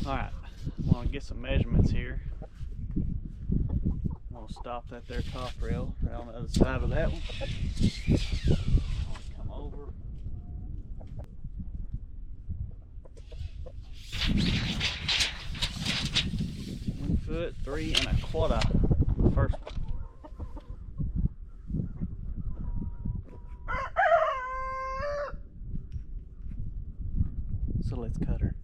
Alright, I'm going to get some measurements here. I'm going to stop that there top rail right on the other side of that one. I'll come over. Foot 3 1/4. First one. So let's cut her.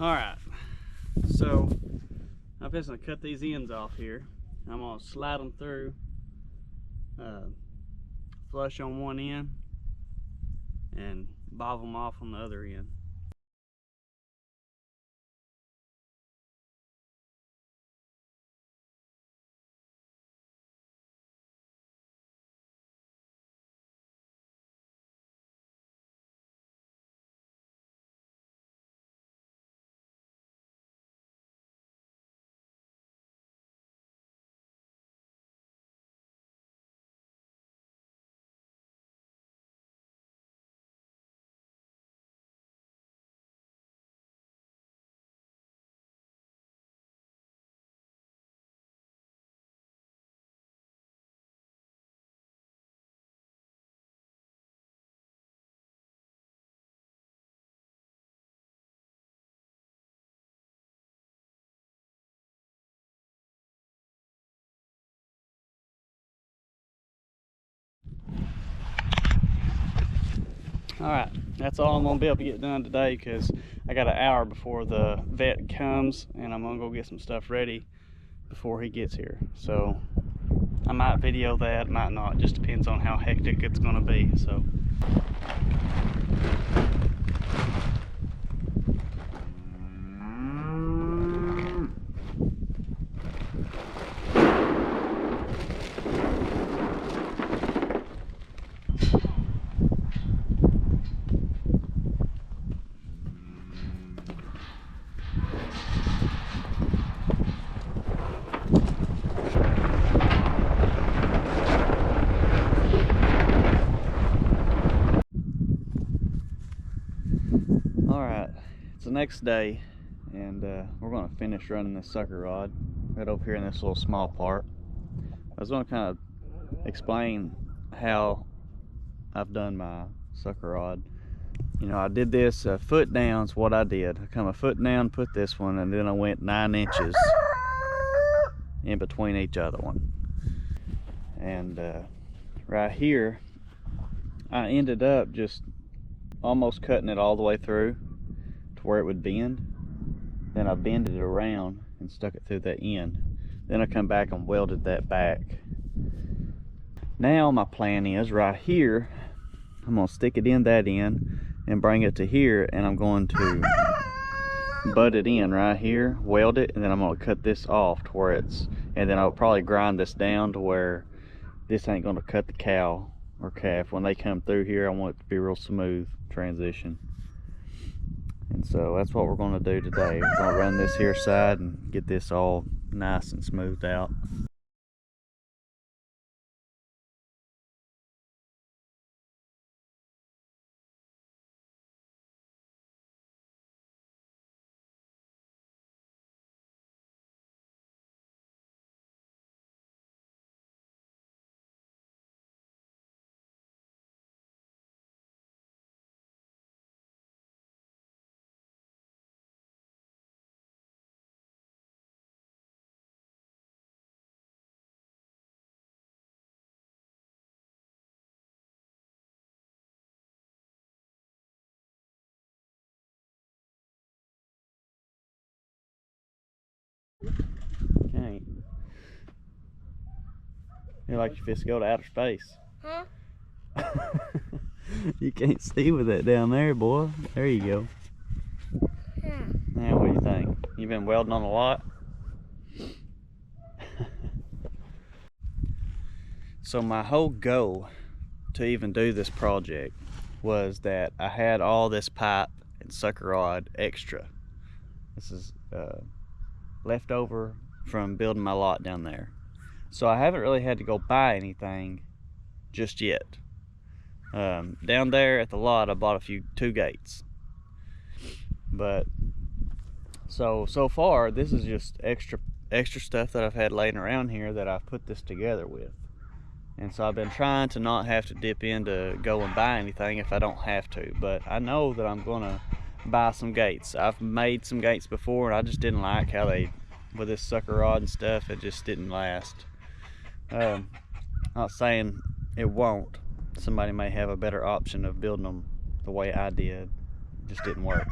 Alright, so I'm just going to cut these ends off here. I'm going to slide them through, flush on one end, and bob them off on the other end. Alright, that's all I'm gonna be able to get done today because I got an hour before the vet comes, and I'm gonna go get some stuff ready before he gets here. So I might video that, might not, just depends on how hectic it's gonna be. So alright, it's the next day, and we're gonna finish running this sucker rod right over here in this little small part. I was gonna kind of explain how I've done my sucker rod. You know, I did this foot down's what I did. I come a foot down, put this one, and then I went 9 inches in between each other one. And right here, I ended up just almost cutting it all the way through to where it would bend. Then I bended it around and stuck it through that end. Then I come back and welded that back. Now my plan is right here, I'm gonna stick it in that end and bring it to here, and I'm going to butt it in right here, weld it, and then I'm gonna cut this off to where it's, and then I'll probably grind this down to where this ain't gonna cut the cow or calf when they come through here. I want it to be real smooth transition. And so that's what we're gonna do today. We're gonna run this here side and get this all nice and smoothed out. Can't. You're like you're fist to go to outer space. Huh? You can't see with that down there, boy. There you go. Yeah. Now, what do you think? You been welding on a lot? So my whole goal to even do this project was that I had all this pipe and sucker rod extra. This is left over from building my lot down there. So I haven't really had to go buy anything just yet. Down there at the lot, I bought two gates. But so far, this is just extra stuff that I've had laying around here that I've put this together with. And so I've been trying to not have to dip in to go and buy anything if I don't have to. But I know that I'm gonna buy some gates. I've made some gates before, and I just didn't like how they, with this sucker rod and stuff, it just didn't last. Not saying it won't. Somebody may have a better option of building them the way I did. It just didn't work.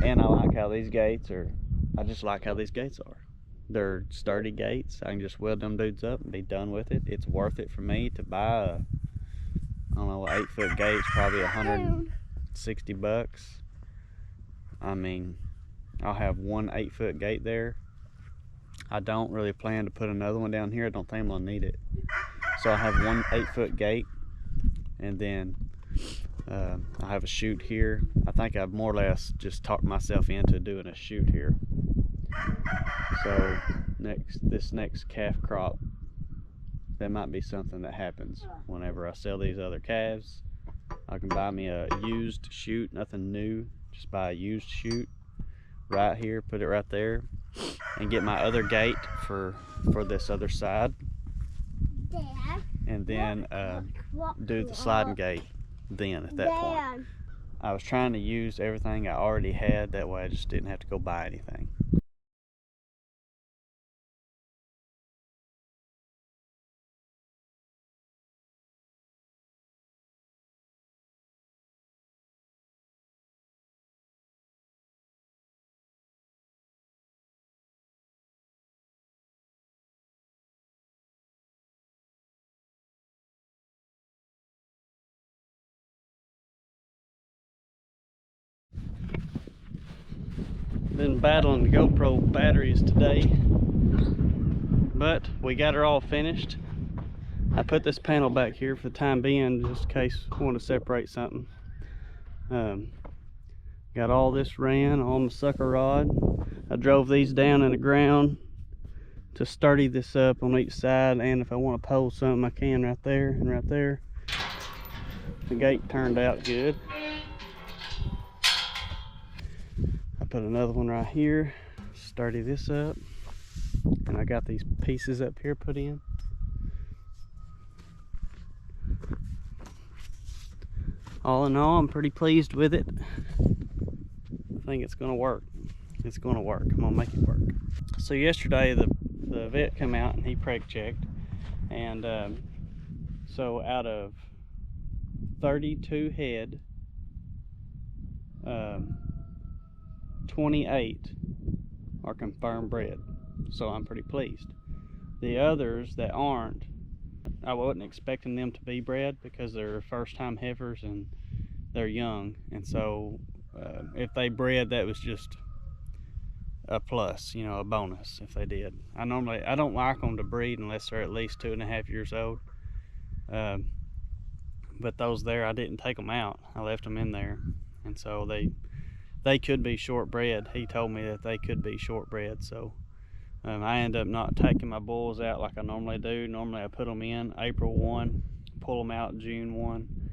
And I like how these gates are, I just like how these gates are. They're sturdy gates. I can just weld them dudes up and be done with it. It's worth it for me to buy a, I don't know, 8-foot gate's probably $160. I mean, I'll have one 8-foot gate there. I don't really plan to put another one down here. I don't think I'm gonna need it. So I have one 8-foot gate, and then I have a chute here. I think I've more or less just talked myself into doing a chute here. So this next calf crop, that might be something that happens whenever I sell these other calves. I can buy me a used chute, nothing new, just buy a used chute right here, put it right there, and get my other gate for this other side, Dad, and then do the sliding gate then at that point. I was trying to use everything I already had, that way I just didn't have to go buy anything. Been battling the GoPro batteries today, but we got her all finished. I put this panel back here for the time being, just in case I want to separate something. Got all this ran on the sucker rod. I drove these down in the ground to sturdy this up on each side, and if I want to pole something I can right there and right there. The gate turned out good. I put another one right here, sturdy this up, and I got these pieces up here put in. All in all, I'm pretty pleased with it. I think it's gonna work. It's gonna work. I'm gonna make it work. So yesterday the vet came out and he preg checked, and so out of 32 head, 28 are confirmed bred, so I'm pretty pleased. The others that aren't, I wasn't expecting them to be bred because they're first time heifers and they're young, and so if they bred, that was just a plus, you know, a bonus if they did. I don't like them to breed unless they're at least 2.5 years old. But those there, I didn't take them out. I left them in there, and so they could be short bred. He told me that they could be short bred, so I end up not taking my bulls out like I normally do. Normally I put them in April 1, pull them out June 1,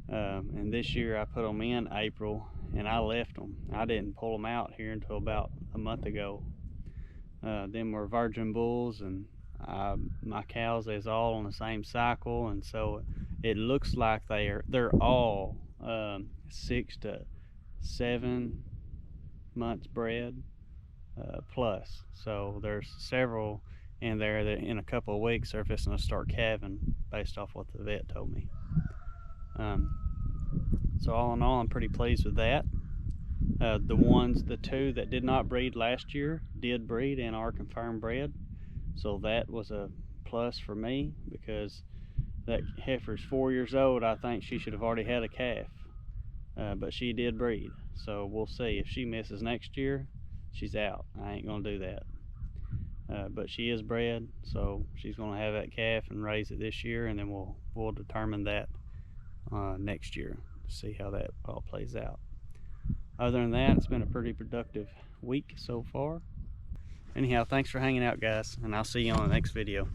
and this year I put them in April and I left them. I didn't pull them out here until about a month ago. Them were virgin bulls, and my cows is all on the same cycle, and so it looks like they're all 6 to 7 months bred plus. So there's several in there that in a couple of weeks they're fixing to start calving based off what the vet told me. So all in all, I'm pretty pleased with that. The two that did not breed last year did breed and are confirmed bred, so that was a plus for me, because that heifer's 4 years old. I think she should have already had a calf, but she did breed, so we'll see. If she misses next year, she's out. I ain't gonna do that. But she is bred, so she's gonna have that calf and raise it this year, and then we'll determine that next year, see how that all plays out. Other than that, it's been a pretty productive week so far. Anyhow, thanks for hanging out, guys, and I'll see you on the next video.